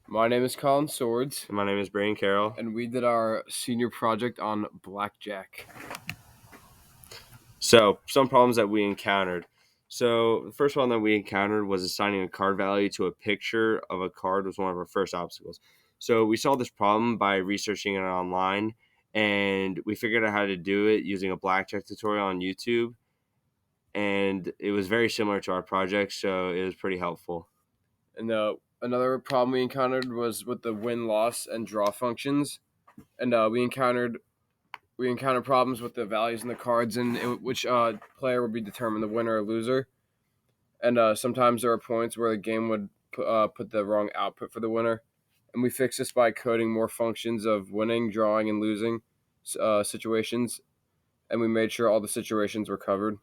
My name is Colin Swords, My name is Brian Carroll. and we did our senior project on Blackjack. So, some problems that we encountered. So, the first one that we encountered was assigning a card value to a picture of a card was one of our first obstacles. So, we solved this problem by researching it online, and we figured out how to do it using a Blackjack tutorial on YouTube. And it was very similar to our project, so it was pretty helpful. And another problem we encountered was with the win, loss, and draw functions. And we encountered problems with the values in the cards and which player would be determined the winner or loser. And sometimes there are points where the game would put the wrong output for the winner. And we fixed this by coding more functions of winning, drawing, and losing situations. And we made sure all the situations were covered.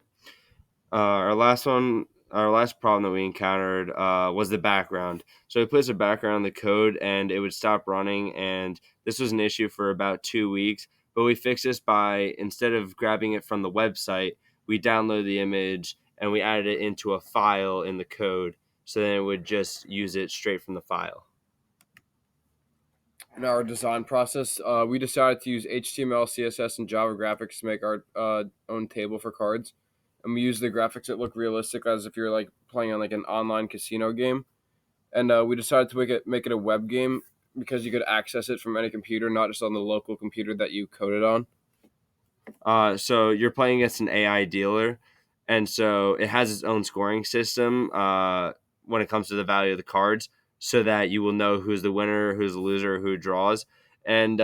Our last problem that we encountered was the background. So we placed a background in the code, and it would stop running. And this was an issue for about 2 weeks. But we fixed this by instead of grabbing it from the website, we downloaded the image and we added it into a file in the code. So then it would just use it straight from the file. In our design process, we decided to use HTML, CSS, and Java graphics to make our own table for cards. And we used the graphics that look realistic, as if you're like playing on like an online casino game. And we decided to make it a web game because you could access it from any computer, not just on the local computer that you coded on. So you're playing against an AI dealer, and so it has its own scoring system when it comes to the value of the cards, so that you will know who's the winner, who's the loser, who draws. And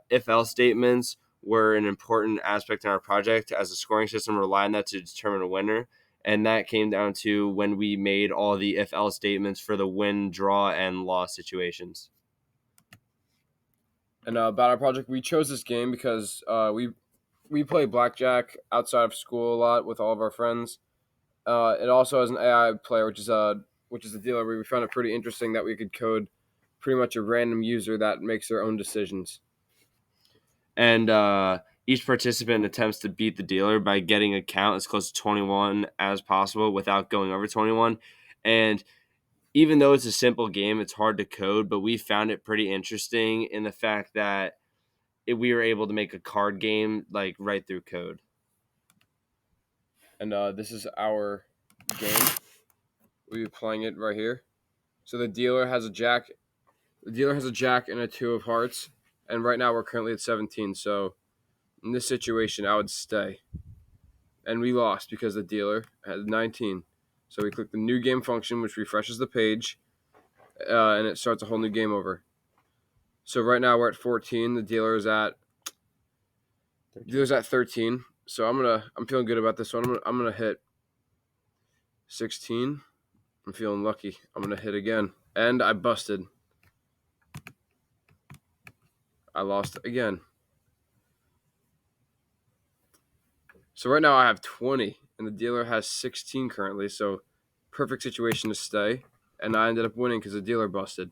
if else statements were an important aspect in our project, as the scoring system relied on that to determine a winner. And that came down to when we made all the if else statements for the win, draw, and loss situations. And about our project, we chose this game because we play blackjack outside of school a lot with all of our friends. It also has an AI player, which is the dealer. We found it pretty interesting that we could code pretty much a random user that makes their own decisions. And each participant attempts to beat the dealer by getting a count as close to 21 as possible without going over 21. And even though it's a simple game, it's hard to code, but we found it pretty interesting in the fact that we were able to make a card game like right through code. And this is our game. We'll be playing it right here. So the dealer has a jack. The dealer has a jack and a two of hearts. And right now we're currently at 17. So in this situation, I would stay. And we lost because the dealer had 19. So we click the new game function, which refreshes the page, and it starts a whole new game over. So right now we're at 14. The dealer's at 13. So I'm feeling good about this one. I'm gonna hit 16. I'm feeling lucky. I'm gonna hit again, and I busted. I lost again. So right now I have 20, and the dealer has 16 currently. So perfect situation to stay, and I ended up winning because the dealer busted.